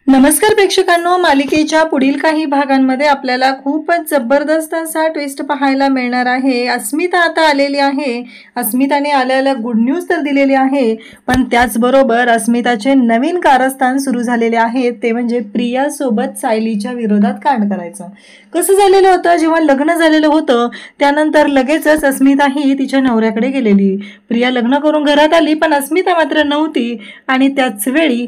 नमस्कार प्रेक्षकांनो, मालिकेच्या पुढील काही भागांमध्ये आपल्याला खूपच जबरदस्त असा ट्विस्ट पाहायला मिळणार आहे। अस्मिता आता आलेली आहे। अस्मिताने आल्याला गुड न्यूज तर दिलेली आहे, पण त्याचबरोबर अस्मिताचे नवीन कारस्थान सुरू झालेले आहे, ते म्हणजे प्रिया सोबत सायलीच्या विरोधात कांड करायचं। कसं झालेलं होतं, जेव्हा लग्न झालेलं होतं त्यानंतर लगेचच अस्मिता ही तिच्या नवऱ्याकडे गेलेली। प्रिया लग्न करून घरात आली, पण अस्मिता मात्र नव्हती आणि त्याच वेळी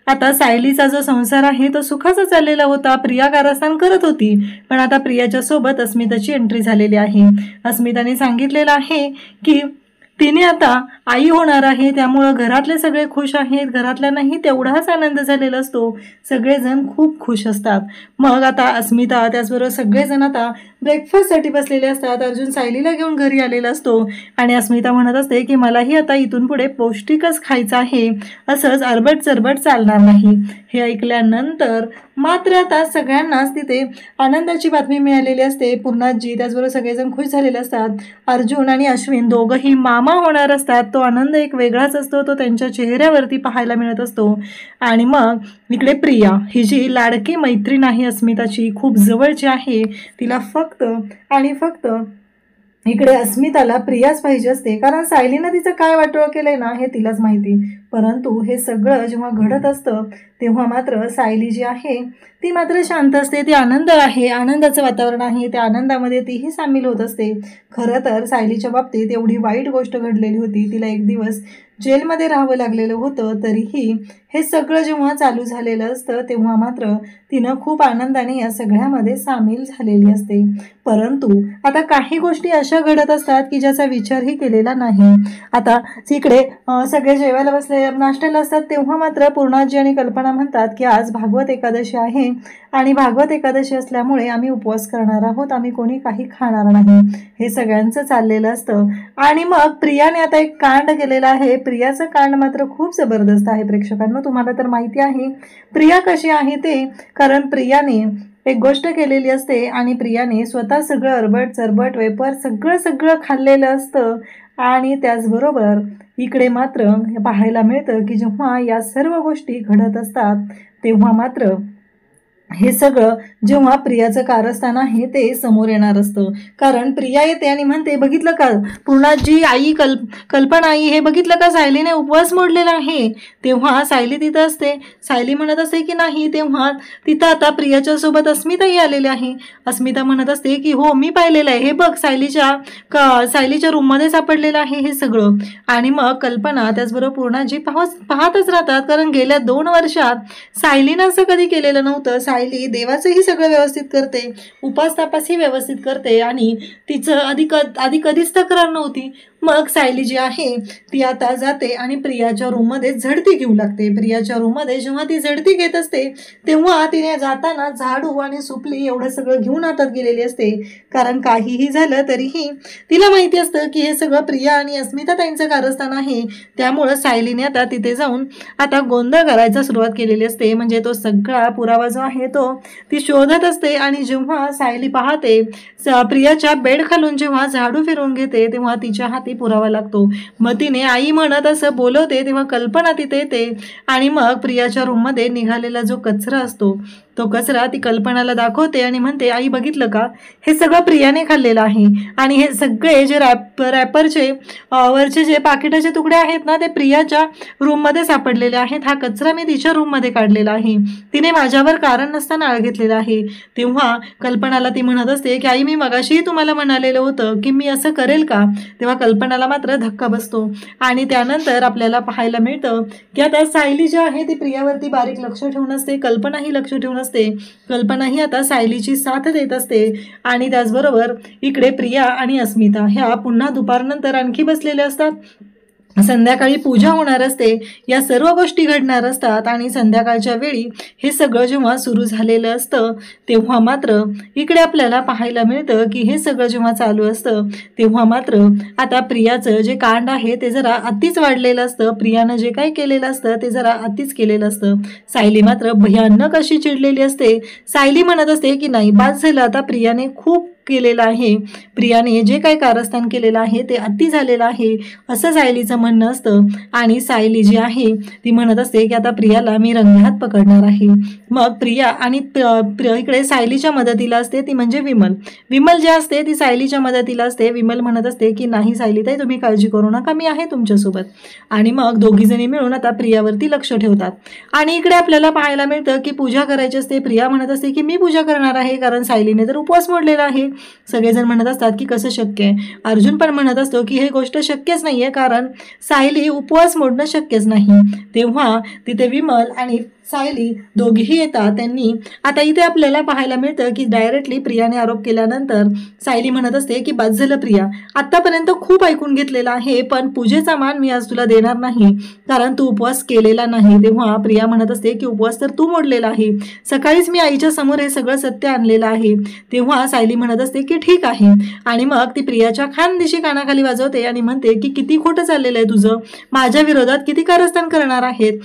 आता सायलीचा जो संसार आहे तो सुखाचा चाललेला होता। प्रिया कारस्थान करत होती, पण आता प्रियाच्या सोबत अस्मिताची एंट्री झालेली आहे। अस्मिताने सांगितलेलं आहे की तिने आता आई होणार आहे, त्यामुळे घरातले सगळे खुश आहेत। घरातल्यांनाही तेवढाच आनंद झालेला असतो, सगळेजण खूप खुश असतात। मग आता अस्मिता त्याचबरोबर सगळेजण आता ब्रेकफास्टसाठी बसलेले असतात। अर्जुन सायलीला घेऊन घरी आलेला असतो आणि अस्मिता म्हणत असते की मलाही आता इथून पुढे पौष्टिकच खायचं आहे, असंच अरबट चरबट चालणार नाही। हे ऐकल्यानंतर मात्र आता सगळ्यांनाच तिथे आनंदाची बातमी मिळालेली असते। पूर्णाजी त्याचबरोबर सगळेजण खुश झालेले असतात। अर्जुन आणि अश्विन दोघंही मामा होणार असतात। तो आनंद एक वेगळाच असतो, तो त्यांच्या चेहऱ्यावरती पाहायला मिळत असतो। आणि मग इकडे प्रिया ही जी लाडकी मैत्रीण आहे अस्मिताची, खूप जवळची आहे, तिला फक्त आणि फक्त इकडे अस्मिताला प्रियाच पाहिजे असते, कारण सायलीनं तिचं काय वाटोळं केलंय ना हे तिलाच माहिती। परंतु हे सगळं जेव्हा घडत असतं तेव्हा मात्र सायली जी आहे ती मात्र शांत असते। ती आनंद आहे, आनंदाचं वातावरण आहे, त्या आनंदामध्ये तीही सामील होत असते। खरं तर सायलीच्या बाबतीत एवढी वाईट गोष्ट घडलेली होती, तिला एक दिवस जेलमध्ये राहावं लागलेलं होतं, तरीही हे सगळं जेव्हा चालू झालेलं असतं तेव्हा मात्र तिनं खूप आनंदाने या सगळ्यामध्ये सामील झालेली असते। परंतु आता काही गोष्टी अशा घडत असतात की ज्याचा विचारही केलेला नाही। आता इकडे सगळे जेवायला बसले नाश्त्याला असतात तेव्हा मात्र पूर्णाजी आणि कल्पना म्हणतात की आज भागवत एकादशी आहे आणि भागवत एकादशी असल्यामुळे आम्ही उपवास करणार आहोत, आम्ही कोणी काही खाणार नाही, हे सगळ्यांचं चाललेलं असतं। आणि मग प्रियाने आता एक कांड केलेला आहे। प्रियाचं कांड मात्र खूप जबरदस्त आहे प्रेक्षकांनो, तुम्हाला तर माहिती आहे प्रिया कशी आहे ते, कारण प्रियाने एक गोष्ट केलेली असते आणि प्रियाने स्वतः सगळं अरबट चरबट वेपर सगळं खाल्लेलं असतं। आणि त्याचबरोबर इकडे मात्र पाहायला मिळतं की जेव्हा या सर्व गोष्टी घडत असतात तेव्हा मात्र हे सगळं जेव्हा प्रियाचं कारस्थान आहे ते समोर येणार असतं। कारण प्रिया येते आणि म्हणते, बघितलं का पूर्णाजी आई कल्पना आई, हे बघितलं का सायलीने उपवास मोडलेला आहे। तेव्हा सायली तिथं असते, सायली म्हणत असते की नाही, तेव्हा तिथं आता प्रियाच्या सोबत अस्मिताही आलेली आहे। अस्मिता म्हणत असते की हो मी पाहिलेलं आहे, हे बघ सायलीच्या रूममध्ये सापडलेलं आहे हे सगळं। आणि मग कल्पना त्याचबरोबर पूर्णाजी पाहतच राहतात, कारण गेल्या 2 वर्षात सायलीनं असं कधी केलेलं नव्हतं। सायली देवाचंही सगळं व्यवस्थित करते, उपास तापासही व्यवस्थित करते आणि तिचं आधी कधीच तक्रार नव्हती। मग सायली जी आहे ती आता जाते आणि प्रियाच्या रूममध्ये झडती घेऊ लागते। प्रियाच्या रूममध्ये जेव्हा ती झडती घेत असते तेव्हा तिने जाताना झाडू आणि सुपली एवढं सगळं घेऊन हातात गेलेली असते, कारण काहीही झालं तरीही तिला माहिती असतं की हे सगळं प्रिया आणि अस्मिता ताईंचं कारस्थान आहे। त्यामुळं सायलीने आता तिथे जाऊन आता गोंधळ करायला सुरुवात केलेली असते, म्हणजे तो सगळा पुरावा जो आहे तो ती शोधत असते। आणि जेव्हा सायली पाहते प्रियाच्या बेड खालून जेव्हा झाडू फिरवून घेते तेव्हा तिच्या हाती पुरावा लागतो। मग तिने आई म्हणत असं बोलवते तेव्हा कल्पना तिथे येते आणि मग प्रियाच्या रूममध्ये निघालेला जो कचरा असतो तो कचरा ती कल्पनाला दाखवते आणि म्हणते, आई बघितलं का, हे सगळं प्रियाने खाल्लेलं आहे आणि हे सगळे जे रॅपरचे वरचे जे पाकिटाचे तुकडे आहेत ना ते प्रियाच्या रूममध्ये सापडलेले आहेत। हा कचरा मी तिच्या रूममध्ये काढलेला आहे, तिने माझ्यावर कारण नसताना आळ घेतलेला आहे। तेव्हा कल्पनाला ती म्हणत असते की आई मी मगाशीही तुम्हाला म्हणालेलं होतं की मी असं करेल का। तेव्हा कल्पनाला मात्र धक्का बसतो आणि त्यानंतर आपल्याला पाहायला मिळतं की आता सायली जी आहे ती प्रियावरती बारीक लक्ष ठेवून असते, कल्पनाही लक्ष ठेवून असते। कल्पनाही आता सायलीची साथ देत असते आणि त्याचबरोबर इकडे प्रिया आणि अस्मिता ह्या पुन्हा दुपारनंतर आणखी बसलेले असतात। संध्याकाळी पूजा होणार असते, या सर्व गोष्टी घडणार असतात आणि संध्याकाळच्या वेळी हे सगळं जेव्हा सुरू झालेलं असतं तेव्हा मात्र इकडे आपल्याला पाहायला मिळतं की हे सगळं जेव्हा चालू असतं तेव्हा मात्र आता प्रियाचं जे कांड आहे ते जरा अतिच वाढलेलं असतं। प्रियानं जे काही केलेलं असतं ते जरा अतिच केलेलं असतं। सायली मात्र भयानक अशी चिडलेली असते। सायली म्हणत असते की नाही बास झालं, आता प्रियाने खूप केलेलं आहे, प्रियाने जे काही कारस्थान केलेलं आहे ते अति झालेलं आहे असं सायलीचं म्हणणं असतं. आणि सायली जी आहे ती म्हणत असते की आता प्रियाला मी रंगेहात पकडणार आहे. मग प्रिया आणि इकडे सायलीच्या मदतीला असते ती म्हणजे विमल जे असते ती सायलीच्या मदतीला असते. विमल म्हणत असते की नाही सायलीताई तुम्ही काळजी करू नका, मी आहे तुमच्यासोबत. आणि मग दोघीजणी मिळून आता प्रियावरती लक्ष ठेवतात. आणि इकडे आपल्याला पाहायला मिळतं की पूजा करायची असते. प्रिया म्हणत असते की मी पूजा करणार आहे कारण सायलीने तर उपवास मोडलेला आहे. सगळेजण म्हणत असतात की कसं शक्य आहे. अर्जुन पण म्हणत असतो की हे गोष्ट शक्यच नाही आहे कारण सायली उपवास मोडणं शक्यच नाही. तेव्हा तिथे विमल आणि सायली दोघीही येतात. त्यांनी आता इथे आपल्याला पाहायला मिळतं की डायरेक्टली प्रियाने आरोप केल्यानंतर सायली म्हणत असते की बस झालं प्रिया, आत्तापर्यंत खूप ऐकून घेतलेला आहे पण पूजेचा मान मी आज तुला देणार नाही कारण तू उपवास केलेला नाही. तेव्हा प्रिया म्हणत असते की उपवास तर तू मोडलेला आहे, सकाळीच मी आईच्या समोर हे सगळं सत्य आणलेलं आहे. तेव्हा सायली म्हणत असते की ठीक आहे. आणि मग ती प्रियाच्या खानदिशी कानाखाली वाजवते आणि म्हणते की किती खोटं चाललेलं आहे तुझं, माझ्या विरोधात किती कारस्थान करणार आहेत.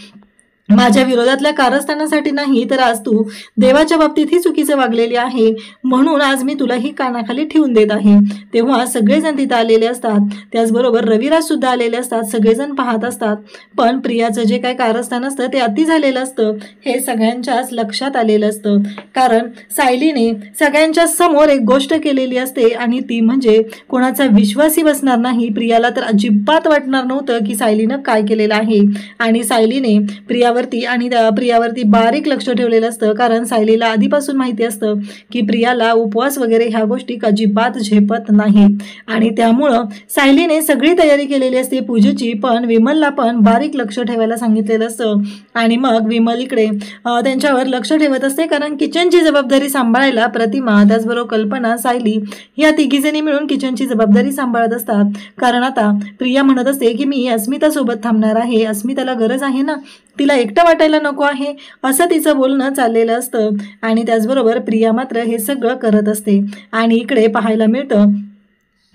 माझ्या विरोधातल्या कारस्थानासाठी नाही तर आज तू देवाच्या बाबतीत ही चुकीचं वागलेली आहे म्हणून आज मी तुला ही कानाखाली ठेवून देत आहे. तेव्हा सगळेजण तिथं आलेले असतात, त्याचबरोबर रविराज सुद्धा आलेले असतात. सगळेजण पाहत असतात पण प्रियाचं जे काय कारस्थान असतं ते अति झालेलं असतं हे सगळ्यांच्याच लक्षात आलेलं असतं. कारण सायलीने सगळ्यांच्या समोर एक गोष्ट केलेली असते आणि ती म्हणजे कोणाचा विश्वासही बसणार नाही. प्रियाला तर अजिबात वाटणार नव्हतं की सायलीनं काय केलेलं आहे. आणि सायलीने प्रियावरती बारीक लक्ष ठेवलेलं असतं कारण सायलीला आधीपासून माहिती असतं की प्रियाला उपवास वगैरे ह्या गोष्टी अजिबात झेपत नाही. आणि त्यामुळं सायलीने सगळी तयारी केलेली असते पूजेची, पण विमलला पण बारीक लक्ष ठेवायला सांगितलेलं असतं. आणि मग विमल इकडे त्यांच्यावर लक्ष ठेवत असते कारण किचनची जबाबदारी सांभाळायला प्रतिमा त्याचबरोबर कल्पना सायली या तिघीजणी मिळून किचनची जबाबदारी सांभाळत असतात. कारण आता प्रिया म्हणत असते की मी अस्मितासोबत थांबणार आहे, अस्मिताला गरज आहे ना, तिला एकटं वाटायला नको आहे असं तिचं बोलणं चाललेलं असतं. आणि त्याचबरोबर प्रिया मात्र हे सगळं करत असते. आणि इकडे पाहायला मिळतं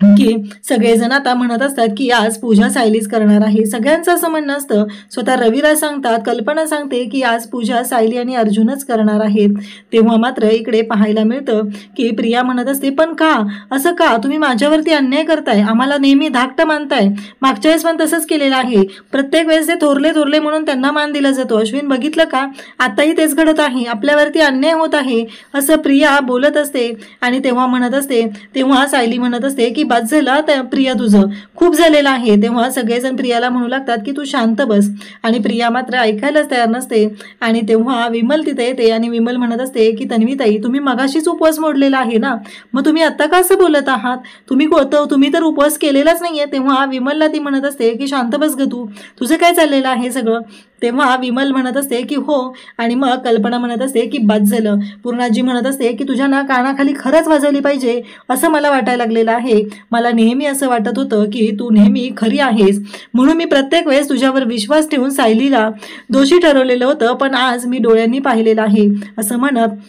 की सगळेजण आता म्हणत असतात की आज पूजा सायलीच करणार आहे. सगळ्यांचं असं म्हणणं असतं. स्वतः रविराज सांगतात, कल्पना सांगते की आज पूजा सायली आणि अर्जुनच करणार आहेत. तेव्हा मात्र इकडे पाहायला मिळतं की प्रिया म्हणत असते पण का असं का, तुम्ही माझ्यावरती अन्याय करताय, आम्हाला नेहमी धाकटं मानताय, मागच्या वेळेस पण तसंच केलेलं आहे, प्रत्येक वेळेस ते थोरले म्हणून त्यांना मान दिला जातो. अश्विन बघितलं का, आताही तेच घडत आहे, आपल्यावरती अन्याय होत आहे असं प्रिया बोलत असते. आणि तेव्हा म्हणत असते, तेव्हा सायली म्हणत असते की बस झालं तर प्रिया तुझं खूप झालेलं आहे. तेव्हा सगळेजण प्रियाला म्हणू लागतात की तू शांत बस. आणि प्रिया मात्र ऐकायलाच तयार नसते. आणि तेव्हा विमल तिथे येते आणि विमल म्हणत असते की तन्वीताई तुम्ही मगाशीच उपवास मोडलेला आहे ना, मग तुम्ही आता का असं बोलत आहात, तुम्ही तर उपवास केलेलाच नाहीये. तेव्हा विमलला ती म्हणत असते की शांत बस ग तू, तुझं काय चाललेलं आहे सगळं. तेव्हा विमल म्हणत असते की हो. आणि मग कल्पना म्हणत असते की बस झालं. पूर्णाजी म्हणत असते की तुझ्या ना कानाखाली खरंच वाजवली पाहिजे असं मला वाटायला लागलेलं आहे. मला नेहमी असं वाटत होतं की तू नेहमी खरी आहेस म्हणून मी प्रत्येक वेळेस तुझ्यावर विश्वास ठेवून सायलीला दोषी ठरवलेलं होतं, पण आज मी डोळ्यांनी पाहिलेलं आहे असं म्हणत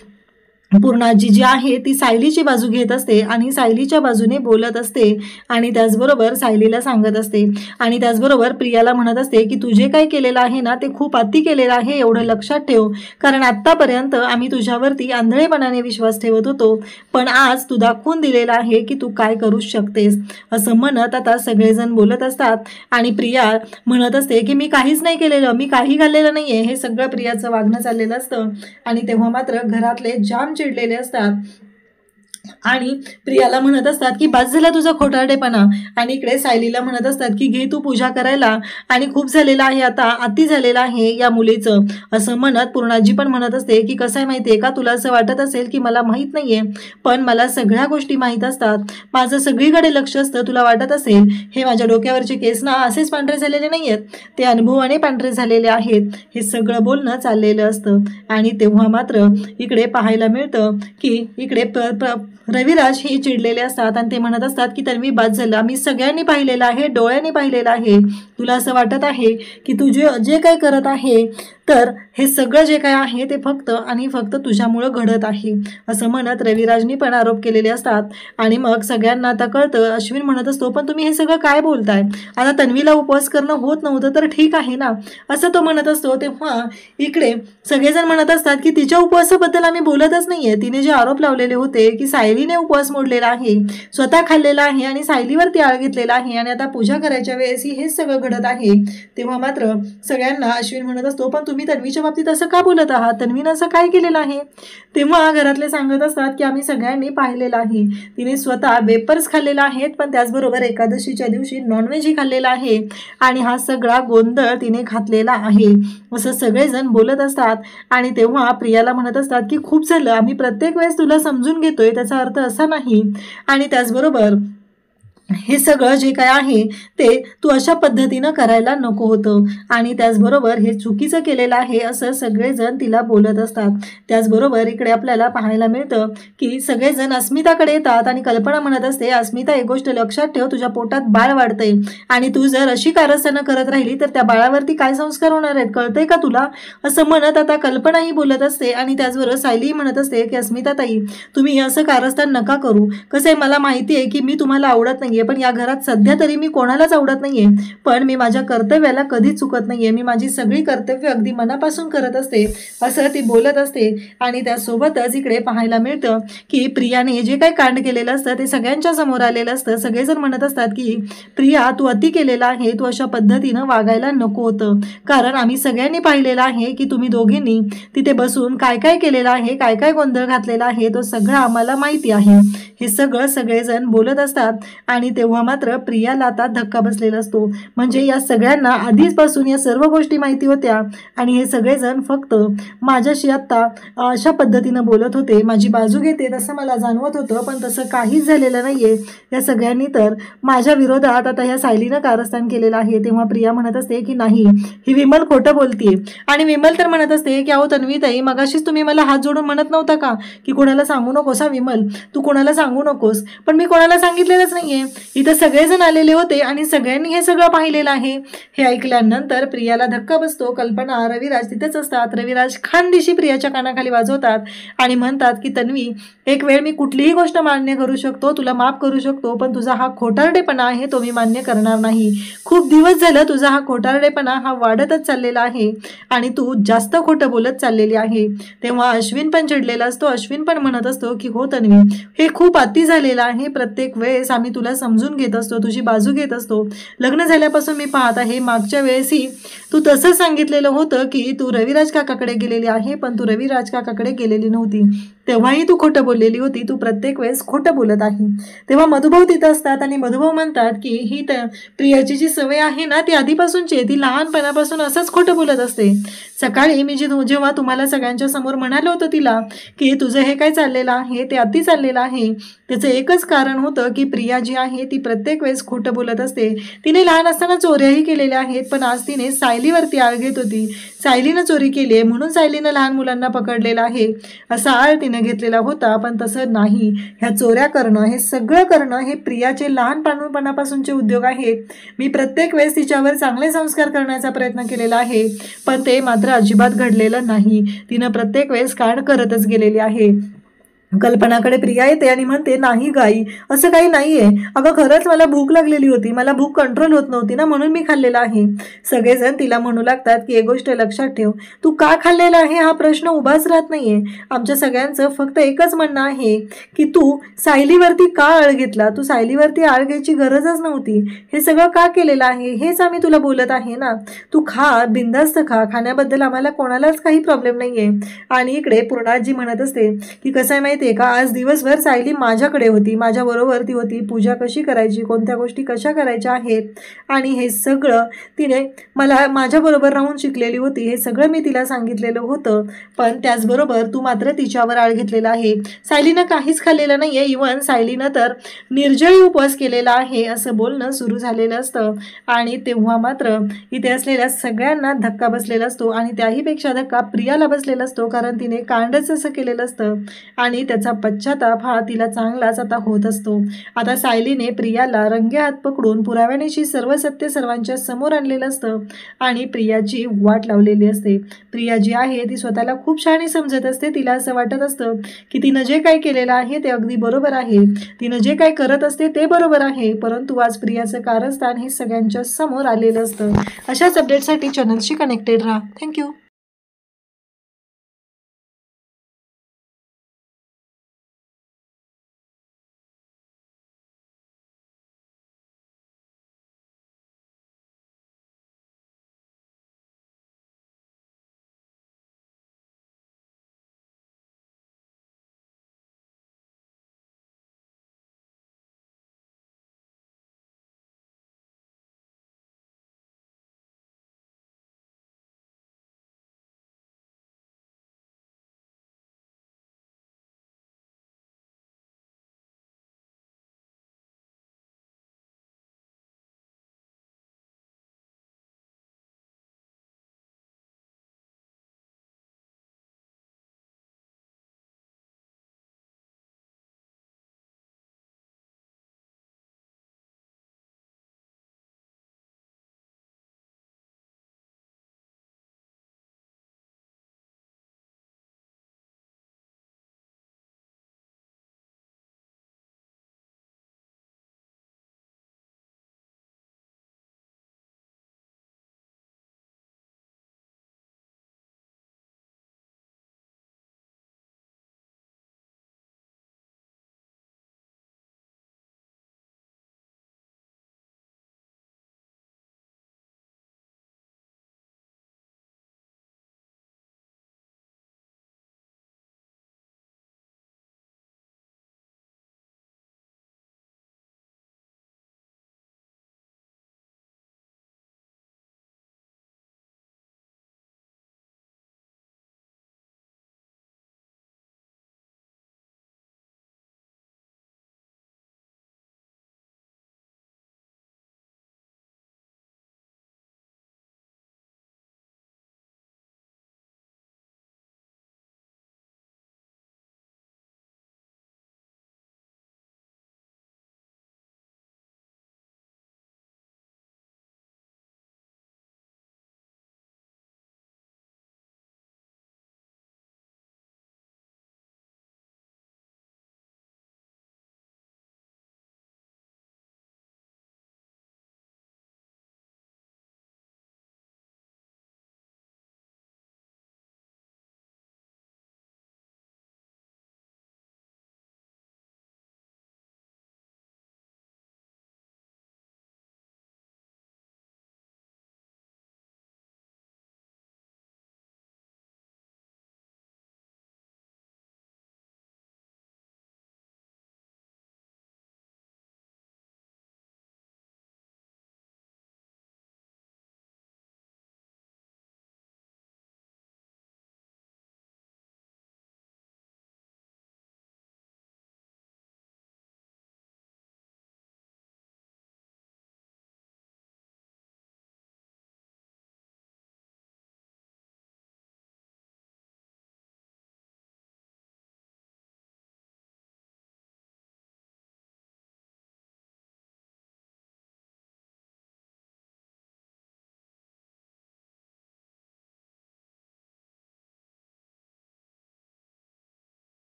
पूर्णाजी जी आहे ती सायलीची बाजू घेत असते आणि सायलीच्या बाजूने बोलत असते. आणि त्याचबरोबर सायलीला सांगत असते. आणि त्याचबरोबर प्रियाला म्हणत असते की तू जे काय केलेलं आहे ना ते खूप अति केलेलं आहे, एवढं लक्षात ठेव, कारण आत्तापर्यंत आम्ही तुझ्यावरती आंधळेपणाने विश्वास ठेवत होतो पण आज तू दाखवून दिलेला आहे की तू काय करू शकतेस असं म्हणत आता सगळेजण बोलत असतात. आणि प्रिया म्हणत असते की मी काहीच नाही केलेलं, मी काही घाललेलं नाहीये, हे सगळं प्रियाचं वागणं चाललेलं असतं. आणि तेव्हा मात्र घरातले जाम चिडलेले असतात आणि प्रियाला म्हणत असतात की बस झाला तुझा खोटारडेपणा. आणि इकडे सायलीला म्हणत असतात की घे तू पूजा करायला आणि खूप झालेलं आहे, आता अति झालेलं आहे या मुलीचं असं म्हणत पूर्णाजी पण म्हणत असते की कसं आहे माहिती आहे का, तुला असं वाटत असेल की मला माहीत नाहीये पण मला सगळ्या गोष्टी माहीत असतात, माझं सगळीकडे लक्ष असतं. तुला वाटत असेल हे माझ्या डोक्यावरचे केस ना असेच पांढरे झालेले नाही आहेत, ते अनुभवाने पांढरे झालेले आहेत, हे सगळं बोलणं चाललेलं असतं. आणि तेव्हा मात्र इकडे पाहायला मिळतं की इकडे रविराज हे चिडलेले असतात आणि ते म्हणत असतात की तन्वी बाद झालं, आम्ही सगळ्यांनी पाहिलेलं आहे, डोळ्यांनी पाहिलेलं आहे तुला असं वाटत आहे की तू जे काय करत आहे तर हे सगळं जे काय आहे ते फक्त आणि फक्त तुझ्यामुळं घडत आहे असं म्हणत रविराजनी पण आरोप केलेले असतात. आणि मग सगळ्यांना आता कळतं. अश्विन म्हणत असतो, पण तुम्ही हे सगळं काय बोलताय? आता तन्वीला उपवास करणं होत नव्हतं तर ठीक आहे ना, असं तो म्हणत असतो. तेव्हा इकडे सगळेजण म्हणत असतात की तिच्या उपवासाबद्दल आम्ही बोलतच नाहीये. तिने जे आरोप लावलेले होते की सायलीने उपवास मोडलेला आहे, स्वतः खाल्लेला आहे आणि सायलीवरती आळ घेतलेला आहे आणि आता पूजा करायच्या वेळेस हेच सगळं घडत आहे. तेव्हा मात्र सगळ्यांना अश्विन म्हणत असतो, पण तुम्ही तन्वीच्या बाबतीत असं का बोलत आहात? तन्वीनं असं काय केलेलं आहे? तेव्हा घरातले सांगत असतात की आम्ही सगळ्यांनी पाहिलेलं आहे, तिने स्वतः वेपर्स खाल्लेला आहेत, पण त्याचबरोबर एकादशीच्या दिवशी नॉनव्हेजही खाल्लेला आहे आणि हा सगळा गोंधळ तिने घातलेला आहे असं सगळेजण बोलत असतात. आणि तेव्हा प्रियाला म्हणत असतात की खूप झालं, आम्ही प्रत्येक वेळेस तुला समजून घेतोय, त्याचा अर्थ असा नाही. आणि त्याचबरोबर हे सगळं जे काय आहे ते तू अशा पद्धतीनं करायला नको होतं आणि त्याचबरोबर हे चुकीचं केलेलं आहे असं सगळेजण तिला बोलत असतात. त्याचबरोबर इकडे आपल्याला पाहायला मिळतं की सगळेजण अस्मिताकडे येतात आणि कल्पना म्हणत असते, अस्मिता एक गोष्ट लक्षात ठेव, तुझ्या पोटात बाळ वाढतंय आणि तू जर अशी कारस्थानं करत राहिली तर त्या बाळावरती काय संस्कार होणार आहेत, कळतंय का तुला? असं म्हणत आता कल्पनाही बोलत असते. आणि त्याचबरोबर सायलीही म्हणत असते की अस्मिताताई, तुम्ही असं कारस्थान नका करू. कसं आहे, मला माहिती आहे की मी तुम्हाला आवडत नाही, पण या घरात सध्या तरी मी कोणालाच आवडत नाहीये, पण मी माझ्या कर्तव्याला कधीच चुकत नाहीये, मी माझी सगळी कर्तव्य अगदी मनापासून करत असते असं ती बोलत असते. आणि त्यासोबतच इकडे पाहायला मिळतं की प्रियाने जे काही कांड केलेलं असतं ते सगळ्यांच्या समोर आलेलं असतं. सगळेजण म्हणत असतात की प्रिया, तू अति केलेला आहे, तू अशा पद्धतीनं वागायला नको होतं, कारण आम्ही सगळ्यांनी पाहिलेलं आहे की तुम्ही दोघींनी तिथे बसून काय काय केलेलं आहे, काय काय गोंधळ घातलेला आहे, तो सगळं आम्हाला माहिती आहे. हे सगळं सगळेजण बोलत असतात. आणि तेव्हा मात्र प्रियाला आता धक्का बसलेला असतो. म्हणजे या सगळ्यांना आधीचपासून या सर्व गोष्टी माहिती होत्या आणि हे सगळेजण फक्त माझ्याशी आत्ता अशा पद्धतीनं बोलत होते, माझी बाजू घेते तसं मला जाणवत होतं, पण तसं काहीच झालेलं नाहीये. या सगळ्यांनी तर माझ्या विरोधात आता ह्या सायलीनं कारस्थान केलेलं आहे. तेव्हा प्रिया म्हणत असते की नाही, ही विमल खोटं बोलतीये. आणि विमल तर म्हणत असते की अहो तन्वीताई, मगाशीच तुम्ही मला हात जोडून म्हणत नव्हता का की कोणाला सांगू नकोस? हा विमल, तू कोणाला सांगू नकोस, पण मी कोणाला सांगितलेलंच नाहीये. इथं सगळेजण आलेले होते आणि सगळ्यांनी हे सगळं पाहिलेलं आहे. हे ऐकल्यानंतर प्रियाला धक्का बसतो. कल्पना, रविराज तिथेच असतात. रविराज खानदिशी प्रियाच्या कानाखाली वाजवतात आणि म्हणतात की तन्वी, एक वेळ मी कुठलीही गोष्ट मान्य करू शकतो, तुला माफ करू शकतो, पण तुझा हा खोटारडेपणा आहे तो मी मान्य करणार नाही. खूप दिवस झालं तुझा हा खोटारडेपणा हा वाढतच चाललेला आहे आणि तू जास्त खोटं बोलत चाललेली आहे. तेव्हा अश्विन पण चिडलेला असतो. अश्विन पण म्हणत असतो की हो तन्वी, हे खूप अति झालेलं आहे. प्रत्येक वेळेस आम्ही तुला समजून घेत असतो, तुझी बाजू घेत असतो. लग्न झाल्यापासून मी पाहत आहे, मागच्या वेळेसही तू तसं सांगितलेलं होतं की तू रविराज काकाकडे गेलेली आहे, पण तू रविराज काकाकडे गेलेली नव्हती. तेव्हाही तू खोटं बोललेली होती. तू प्रत्येक वेळेस खोटं बोलत आहे. तेव्हा मधुभाऊ तिथं असतात आणि मधुभाऊ म्हणतात की ही प्रियाची जी सवय आहे ना ती आधीपासूनची आहे, ती लहानपणापासून असंच खोटं बोलत असते. सकाळी मी जेव्हा तुम्हाला सगळ्यांच्या समोर म्हणालं होतं तिला की तुझं हे काय चाललेलं आहे ते अति चाललेलं आहे, त्याचं एकच कारण होतं की प्रिया जी आहे ती प्रत्येक वेळेस खोटं बोलत असते. तिने लहान असताना चोऱ्याही केलेल्या आहेत, पण आज तिने सायलीवरती आळ घेत होती. सायलीनं चोरी केली आहे म्हणून सायलीनं लहान मुलांना पकडलेलं आहे असा आळ तिने घेतलेला होता, पण तसं नाही. ह्या चोऱ्या करणं, हे सगळं करणं हे प्रियाचे लहानपणापासूनचे उद्योग आहेत. मी प्रत्येक वेळेस तिच्यावर चांगले संस्कार करण्याचा प्रयत्न केलेला आहे, पण ते मात्र अजिबात घडलेलं नाही. तिनं प्रत्येक वेळेस कांड करतच गेलेली आहे. कल्पनाकडे प्रिया येते आणि म्हणते, नाही गाई, असं काही नाहीये, अगं खरंच मला भूक लागलेली होती, मला भूक कंट्रोल होत नव्हती ना म्हणून मी खाल्लेला आहे. सगळेजण तिला म्हणू लागतात की एक गोष्ट लक्षात ठेव, तू का खाल्लेला आहे हा प्रश्न उभाच राहत नाहीये. आमच्या सगळ्यांचं फक्त एकच म्हणणं आहे की तू सायलीवरती का आळ घेतला, तू सायलीवरती आळ घ्यायची गरजच नव्हती. हे सगळं का केलेलं आहे हेच आम्ही तुला बोलत आहे ना. तू खा, बिंदास्त खा, खाण्याबद्दल आम्हाला कोणालाच काही प्रॉब्लेम नाहीये. आणि इकडे पूर्णाजी म्हणत असते की कसं आहे माहिती आहे का, आज दिवसभर सायली माझ्याकडे होती, माझ्याबरोबर ती होती, पूजा कशी करायची, कोणत्या गोष्टी कशा करायच्या आहेत आणि हे सगळं तिने मला माझ्याबरोबर राहून शिकलेली होती. हे सगळं मी तिला सांगितलेलं होतं, पण त्याचबरोबर तू मात्र तिच्यावर आळ घेतलेला आहे. सायलीनं काहीच खाल्लेलं नाहीये, इव्हन सायलीनं तर निर्जळी उपवास केलेला आहे असं बोलणं सुरू झालेलं असतं. आणि तेव्हा मात्र इथे असलेल्या सगळ्यांना धक्का बसलेला असतो आणि त्याहीपेक्षा धक्का प्रियाला बसलेला असतो, कारण तिने कांडच असं केलेलं असतं. आणि त्याचा पश्चाताप हा तिला चांगलाच आता होत असतो। आता सायलीने प्रियाला रंगेहात पकडून पुराव्यानिशी सर्व सत्य सर्वांच्या समोर आणलेलं असतं आणि प्रियाची वाट लावलेली असते। प्रिया जी आहे ती स्वतःला खूप शहाणी समजत असते। तिला असं वाटत असतं की तिनं जे काही केलेलं आहे ते अगदी बरोबर आहे, तिनं जे काही करत असते ते बरोबर आहे, परंतु आज प्रियाचं कारस्थान हे सगळ्यांच्या समोर आलेलं असतं। अशाच अपडेटसाठी चॅनलशी कनेक्टेड राहा। थँक्यू।